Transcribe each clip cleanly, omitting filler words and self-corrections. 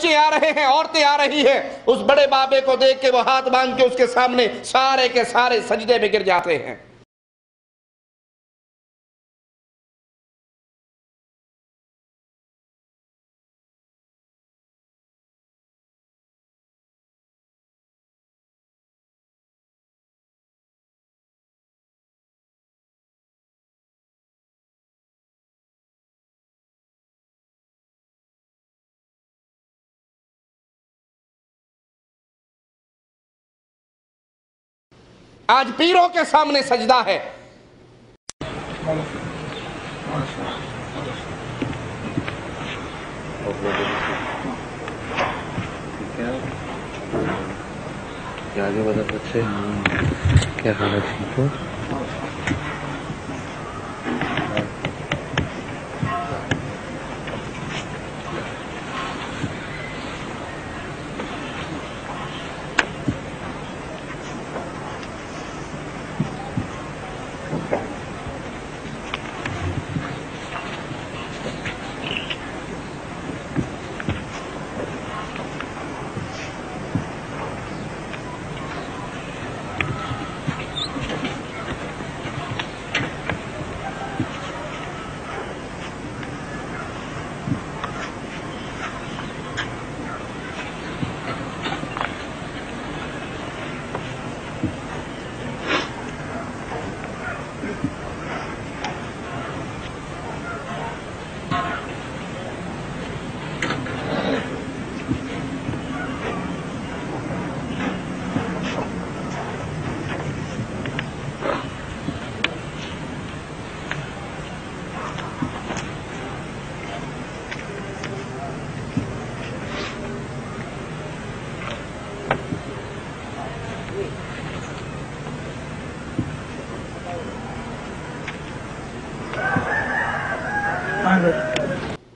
آ رہے ہیں، عورتیں آ رہی ہیں، اس بڑے بابے کو دیکھ کے وہ ہاتھ باندھ کے اس کے سامنے سارے کے سارے سجدے میں گر جاتے ہیں۔ آج پیروں کے سامنے سجدہ ہے۔ کیا آگے بتا بچے کیا حالت ٹھیک ہو؟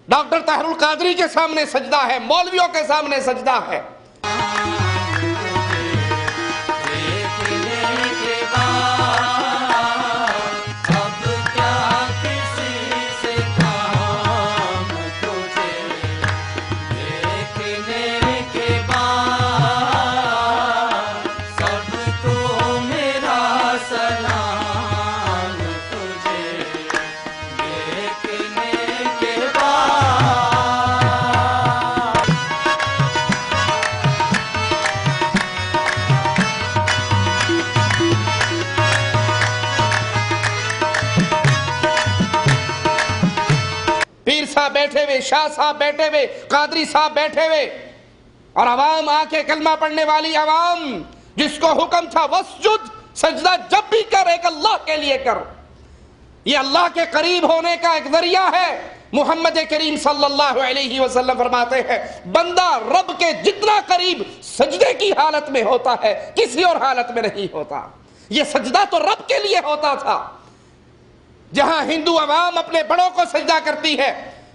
ڈاکٹر طاہر القادری کے سامنے سجدہ ہے، مولویوں کے سامنے سجدہ ہے۔ پیر صاحب بیٹھے ہوئے، شاہ صاحب بیٹھے ہوئے، قادری صاحب بیٹھے ہوئے، اور عوام آ کے کلمہ پڑھنے والی عوام جس کو حکم تھا وسجد، سجدہ جب بھی کر ایک اللہ کے لیے کر۔ یہ اللہ کے قریب ہونے کا ایک ذریعہ ہے۔ محمد کریم صلی اللہ علیہ وسلم فرماتے ہیں بندہ رب کے جتنا قریب سجدے کی حالت میں ہوتا ہے کسی اور حالت میں نہیں ہوتا۔ یہ سجدہ تو رب کے لیے ہوتا تھا۔ جہاں ہندو عوام اپنے بڑوں کو سجدہ کرتی ہے،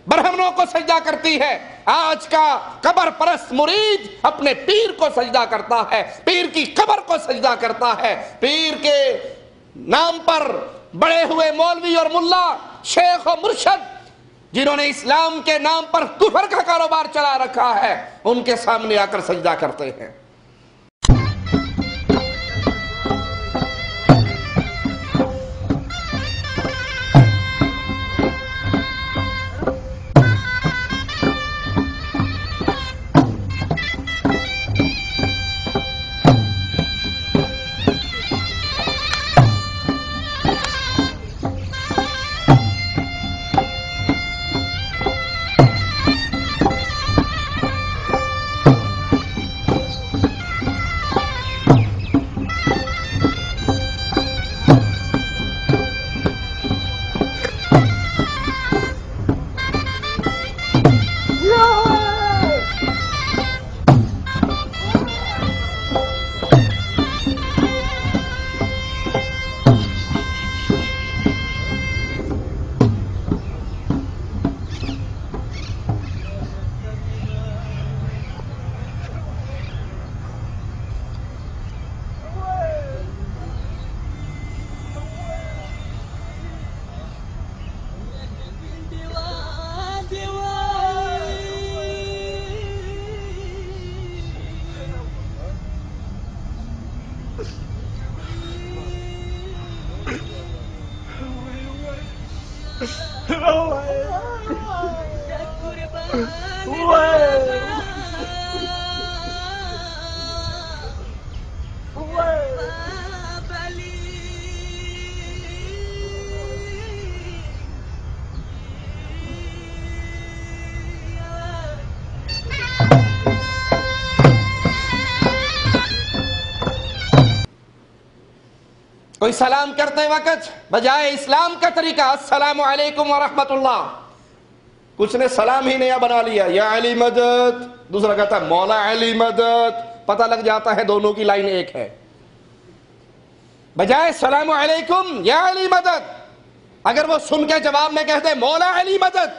برہمنوں کو سجدہ کرتی ہے، آج کا قبر پرست مرید اپنے پیر کو سجدہ کرتا ہے، پیر کی قبر کو سجدہ کرتا ہے۔ پیر کے نام پر بڑے ہوئے مولوی اور ملا، شیخ و مرشد جنہوں نے اسلام کے نام پر کفر کا کاروبار چلا رکھا ہے، ان کے سامنے آ کر سجدہ کرتے ہیں۔ کوئی سلام کرتے وقت بجائے اسلام کا طریقہ السلام علیکم ورحمت اللہ، کچھ نے سلام ہی نیا بنا لیا، یا علی مدد، دوسرا کہتا ہے مولا علی مدد، پتہ لگ جاتا ہے دونوں کی لائن ایک ہے۔ بجائے السلام علیکم یا علی مدد، اگر وہ سن کے جواب میں کہتے مولا علی مدد،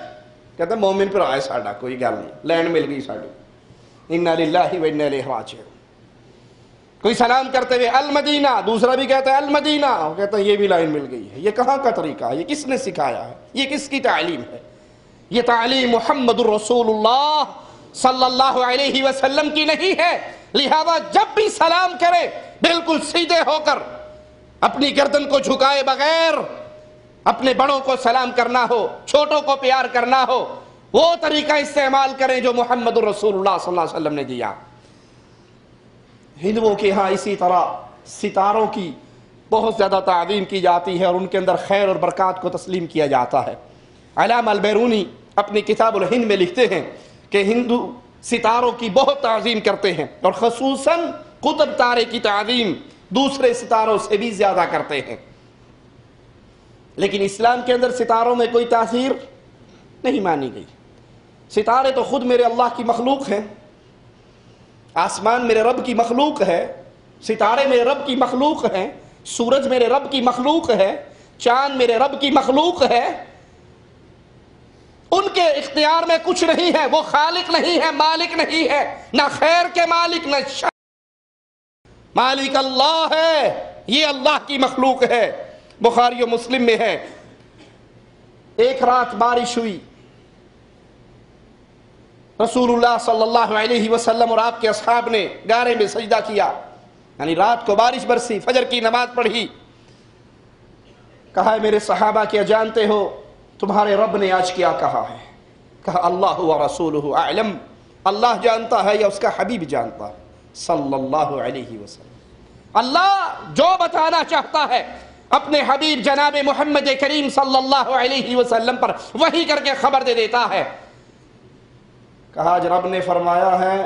کہتے مومن پر آئے ساڑھا، کوئی گل نہیں، لینڈ مل گئی ساڑھی، انا للہ و انا الیہ راجعون۔ کوئی سلام کرتے ہوئے المدینہ، دوسرا بھی کہتا ہے المدینہ، وہ کہتا ہے یہ بھی لائن مل گئی ہے۔ یہ کہاں کا طریقہ ہے؟ یہ کس نے سکھایا ہے؟ یہ کس کی تعلیم ہے؟ یہ تعلیم محمد الرسول اللہ صلی اللہ علیہ وسلم کی نہیں ہے۔ لہذا جب بھی سلام کرے بالکل سیدھے ہو کر، اپنی گردن کو جھکائے بغیر، اپنے بڑوں کو سلام کرنا ہو، چھوٹوں کو پیار کرنا ہو، وہ طریقہ استعمال کریں جو محمد الرسول اللہ صلی اللہ علیہ وسلم نے دیا۔ ہندوؤں کے ہاں اسی طرح ستاروں کی بہت زیادہ تعظیم کی جاتی ہے اور ان کے اندر خیر اور برکات کو تسلیم کیا جاتا ہے۔ علامہ البیرونی اپنی کتاب الہند میں لکھتے ہیں کہ ہندو ستاروں کی بہت تعظیم کرتے ہیں اور خصوصاً قطب تارے کی تعظیم دوسرے ستاروں سے بھی زیادہ کرتے ہیں۔ لیکن اسلام کے اندر ستاروں میں کوئی تاثیر نہیں مانی گئی۔ ستارے تو خود میرے اللہ کی مخلوق ہیں، آسمان میرے رب کی مخلوق ہے، ستارے میرے رب کی مخلوق ہیں، سورج میرے رب کی مخلوق ہے، چاند میرے رب کی مخلوق ہے۔ ان کے اختیار میں کچھ نہیں ہے، وہ خالق نہیں ہے، مالک نہیں ہے، نہ خیر کے مالک نہ شر، مالک اللہ ہے، یہ اللہ کی مخلوق ہے۔ بخاری و مسلم میں ہے، ایک رات بارش ہوئی، رسول اللہ صلی اللہ علیہ وسلم اور آپ کے اصحاب نے گارے میں سجدہ کیا، یعنی رات کو بارش برسی، فجر کی نماز پڑھی۔ کہا ہے میرے صحابہ کیا جانتے ہو تمہارے رب نے آج کیا کہا ہے؟ کہا اللہ و رسولہ اعلم، اللہ جانتا ہے یا اس کا حبیب جانتا ہے صلی اللہ علیہ وسلم۔ اللہ جو بتانا چاہتا ہے اپنے حبیب جناب محمد کریم صلی اللہ علیہ وسلم پر وحی کر کے خبر دے دیتا ہے۔ کہا آج رب نے فرمایا ہے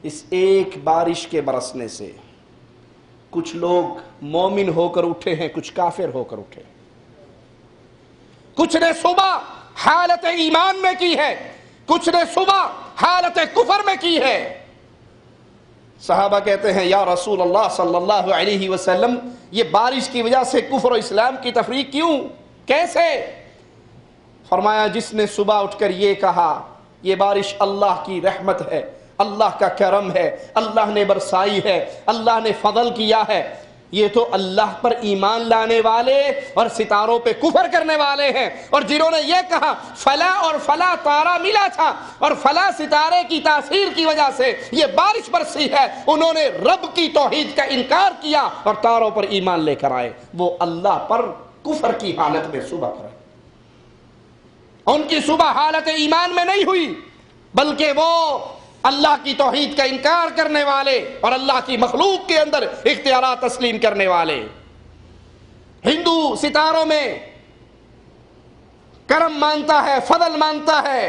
اس ایک بارش کے برسنے سے کچھ لوگ مومن ہو کر اٹھے ہیں، کچھ کافر ہو کر اٹھے، کچھ نے صبح حالت ایمان میں کی ہے، کچھ نے صبح حالت کفر میں کی ہے۔ صحابہ کہتے ہیں یا رسول اللہ صلی اللہ علیہ وسلم یہ بارش کی وجہ سے کفر و اسلام کی تفریق کیوں، کیسے؟ فرمایا جس نے صبح اٹھ کر یہ کہا یہ بارش اللہ کی رحمت ہے، اللہ کا کرم ہے، اللہ نے برسائی ہے، اللہ نے فضل کیا ہے، یہ تو اللہ پر ایمان لانے والے اور ستاروں پہ کفر کرنے والے ہیں۔ اور جنہوں نے یہ کہا فلاں اور فلاں تارا ملا تھا اور فلاں ستارے کی تاثیر کی وجہ سے یہ بارش برسی ہے، انہوں نے رب کی توحید کا انکار کیا اور تاروں پر ایمان لے کر آئے، وہ اللہ پر کفر کی حالت میں صبح کرے۔ ان کی صبح حالت ایمان میں نہیں ہوئی بلکہ وہ اللہ کی توحید کا انکار کرنے والے اور اللہ کی مخلوق کے اندر اختیارات تسلیم کرنے والے۔ ہندو ستاروں میں کرم مانتا ہے، فضل مانتا ہے،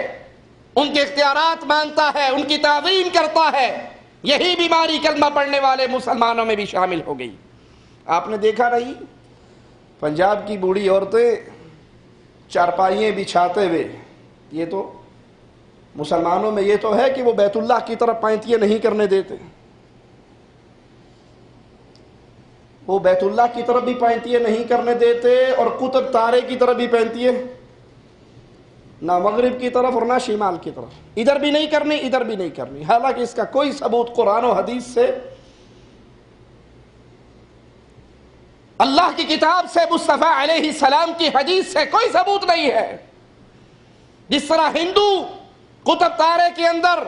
ان کے اختیارات مانتا ہے، ان کی تعظیم کرتا ہے۔ یہی بیماری کلمہ پڑھنے والے مسلمانوں میں بھی شامل ہو گئی۔ آپ نے دیکھا نہیں پنجاب کی بوڑھی عورتیں چارپائیاں بچھاتے ہوئے، یہ تو مسلمانوں میں یہ تو ہے کہ وہ بیت اللہ کی طرف پینتیاں نہیں کرنے دیتے، وہ بیت اللہ کی طرف بھی پینتیاں نہیں کرنے دیتے اور قطب تارے کی طرف بھی پینتیاں، نہ مغرب کی طرف اور نہ شمال کی طرف، ادھر بھی نہیں کرنی ادھر بھی نہیں کرنی، حالانکہ اس کا کوئی ثبوت قرآن و حدیث سے، اللہ کی کتاب سے، مصطفیٰ علیہ السلام کی حدیث سے کوئی ثبوت نہیں ہے۔ جس طرح ہندو قطب تارے کے اندر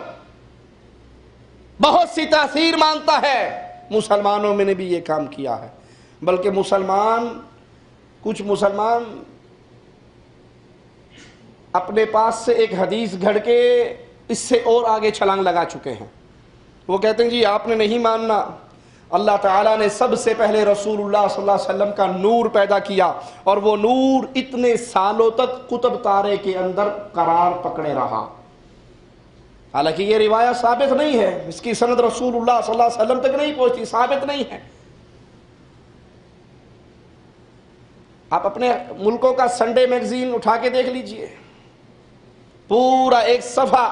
بہت سی تاثیر مانتا ہے، مسلمانوں میں نے بھی یہ کام کیا ہے، بلکہ کچھ مسلمان اپنے پاس سے ایک حدیث گھڑ کے اس سے اور آگے چھلانگ لگا چکے ہیں۔ وہ کہتے ہیں جی آپ نے نہیں ماننا، اللہ تعالیٰ نے سب سے پہلے رسول اللہ صلی اللہ علیہ وسلم کا نور پیدا کیا اور وہ نور اتنے سالوں تک قطب تارے کے اندر قرار پکڑے رہا۔ حالانکہ یہ روایت ثابت نہیں ہے، اس کی سند رسول اللہ صلی اللہ علیہ وسلم تک نہیں پہنچی، ثابت نہیں ہے۔ آپ اپنے ملکوں کا سنڈے میگزین اٹھا کے دیکھ لیجئے، پورا ایک صفحہ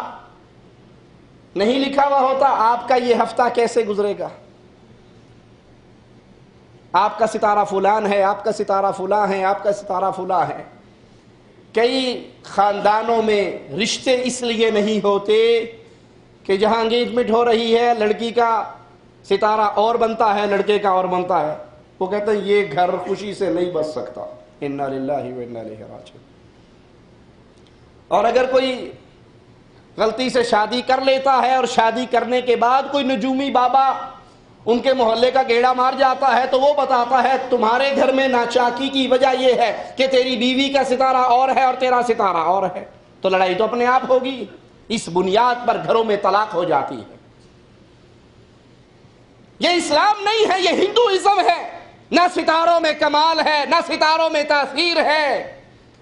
نہیں لکھا ہوا ہوتا آپ کا یہ ہفتہ کیسے گزرے گا، آپ کا ستارہ فلان ہے، آپ کا ستارہ فلاں ہے، آپ کا ستارہ فلاں ہے۔ کئی خاندانوں میں رشتے اس لیے نہیں ہوتے کہ جہاں انگیجمنٹ ہو رہی ہے لڑکی کا ستارہ اور بنتا ہے، لڑکے کا اور بنتا ہے، وہ کہتے ہیں یہ گھر خوشی سے نہیں بس سکتا، انا للہ و انا الیہ راجعون۔ اور اگر کوئی غلطی سے شادی کر لیتا ہے اور شادی کرنے کے بعد کوئی نجومی بابا ان کے محلے کا گیڑا مار جاتا ہے تو وہ بتاتا ہے تمہارے گھر میں ناچاکی کی وجہ یہ ہے کہ تیری بیوی کا ستارہ اور ہے اور تیرا ستارہ اور ہے، تو لڑائی تو اپنے آپ ہوگی۔ اس بنیاد پر گھروں میں طلاق ہو جاتی ہے۔ یہ اسلام نہیں ہے، یہ ہندوازم ہے۔ نہ ستاروں میں کمال ہے، نہ ستاروں میں تاثیر ہے،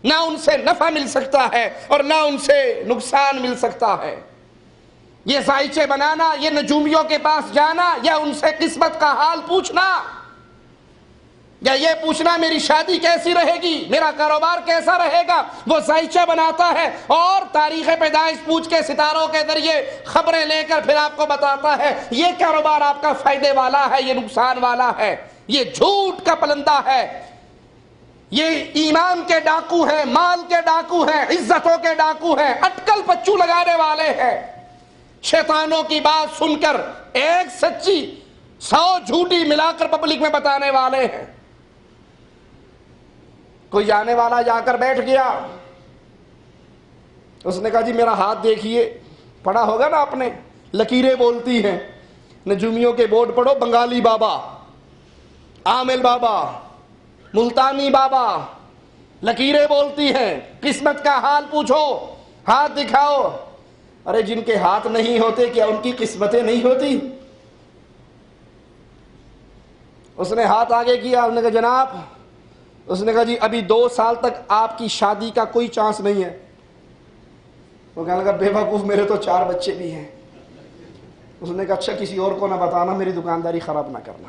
نہ ان سے نفع مل سکتا ہے اور نہ ان سے نقصان مل سکتا ہے۔ یہ سائچے بنانا، یہ نجومیوں کے پاس جانا، یا ان سے قسمت کا حال پوچھنا، یا یہ پوچھنا میری شادی کیسی رہے گی، میرا کاروبار کیسا رہے گا، وہ سائچہ بناتا ہے اور تاریخ پیدائش پوچھ کے ستاروں کے ذریعے خبریں لے کر پھر آپ کو بتاتا ہے یہ کاروبار آپ کا فائدے والا ہے، یہ نقصان والا ہے۔ یہ جھوٹ کا پلندہ ہے، یہ ایمان کے ڈاکو ہیں، مال کے ڈاکو ہیں، عزتوں کے ڈاکو ہیں، اٹکل پچو لگانے والے ہیں۔ شیطانوں کی بات سن کر ایک سچی 100 جھوٹی ملا کر پبلک میں بتانے والے ہیں۔ کوئی جانے والا جا کر بیٹھ گیا، اس نے کہا جی میرا ہاتھ دیکھیے، پڑھا ہوگا نا آپ نے، لکیریں بولتی ہیں، نجومیوں کے بورڈ پڑھو، بنگالی بابا، عامل بابا، ملتانی بابا، لکیریں بولتی ہیں، قسمت کا حال پوچھو، ہاتھ دکھاؤ۔ ارے جن کے ہاتھ نہیں ہوتے کیا ان کی قسمتیں نہیں ہوتی؟ اس نے ہاتھ آگے کیا، اس نے کہا جناب، اس نے کہا جی ابھی 2 سال تک آپ کی شادی کا کوئی چانس نہیں ہے۔ وہ کہنے لگا بے وقوف، میرے تو 4 بچے بھی ہیں۔ اس نے کہا اچھا کسی اور کو نہ بتانا، میری دکانداری خراب نہ کرنا۔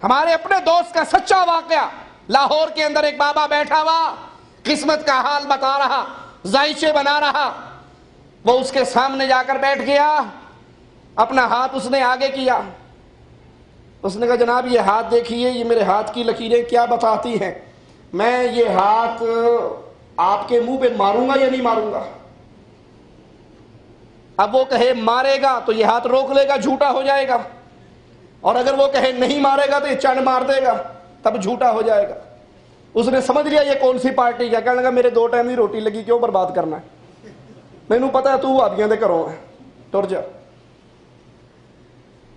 ہمارے اپنے دوست کا سچا واقعہ، لاہور کے اندر ایک بابا بیٹھا ہوا، قسمت کا حال بتا رہا، ذائچے بنا رہا۔ وہ اس کے سامنے جا کر بیٹھ گیا، اپنا ہاتھ اس نے آگے کیا، اس نے کہا جناب یہ ہاتھ دیکھیے، یہ میرے ہاتھ کی لکیریں کیا بتاتی ہیں، میں یہ ہاتھ آپ کے منہ پہ ماروں گا یا نہیں ماروں گا؟ اب وہ کہے مارے گا تو یہ ہاتھ روک لے گا، جھوٹا ہو جائے گا، اور اگر وہ کہے نہیں مارے گا تو یہ چنڈ مار دے گا، تب جھوٹا ہو جائے گا۔ اس نے سمجھ لیا یہ کون سی پارٹی کا، کہنے لگا میرے 2 ٹائم کی روٹی لگی، کیوں برباد کرنا ہے، مینوں پتا ہے تو آدیاں دے کروں ہے، ٹر جا۔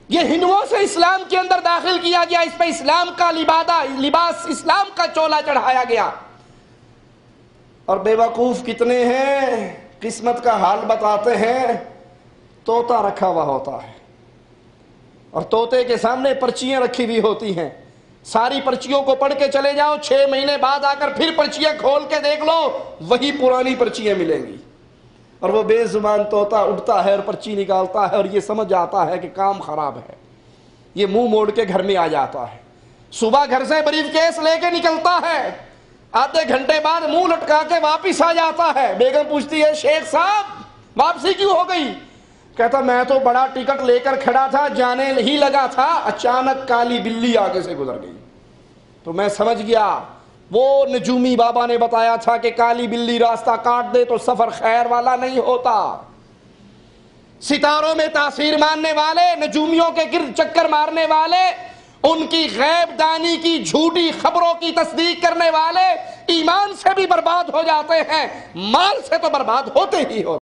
یہ ہندوؤں سے اسلام کے اندر داخل کیا گیا، اس پہ اسلام کا لباس، اسلام کا چولا چڑھایا گیا۔ اور بے وقوف کتنے ہیں، قسمت کا حال بتاتے ہیں، طوطا رکھا ہوا ہوتا ہے اور طوطے کے سامنے پرچیاں رکھی ہوئی ہوتی ہیں، ساری پرچیوں کو پڑھ کے چلے جاؤ، 6 مہینے بعد آ کر پھر پرچیاں کھول کے دیکھ لو، وہی پرانی پرچیاں ملیں گی، اور وہ بے زبان طوطا اٹھتا ہے اور پرچی نکالتا ہے اور یہ سمجھ جاتا ہے کہ کام خراب ہے، یہ منہ موڑ کے گھر میں آ جاتا ہے، صبح گھر سے بریف کیس لے کے نکلتا ہے، آدھے گھنٹے بعد منہ لٹکا کے واپس آ جاتا ہے۔ بیگم پوچھتی ہے شیخ صاحب واپسی کیوں ہو گئی؟ کہتا میں تو بڑا ٹکٹ لے کر کھڑا تھا، جانے ہی لگا تھا، اچانک کالی بلی آگے سے گزر گئی، تو میں سمجھ گیا وہ نجومی بابا نے بتایا تھا کہ کالی بلی راستہ کاٹ دے تو سفر خیر والا نہیں ہوتا۔ ستاروں میں تاثیر ماننے والے، نجومیوں کے گرد چکر مارنے والے، ان کی غیب دانی کی جھوٹی خبروں کی تصدیق کرنے والے ایمان سے بھی برباد ہو جاتے ہیں، مال سے تو برباد ہوتے ہی ہوتے ہیں۔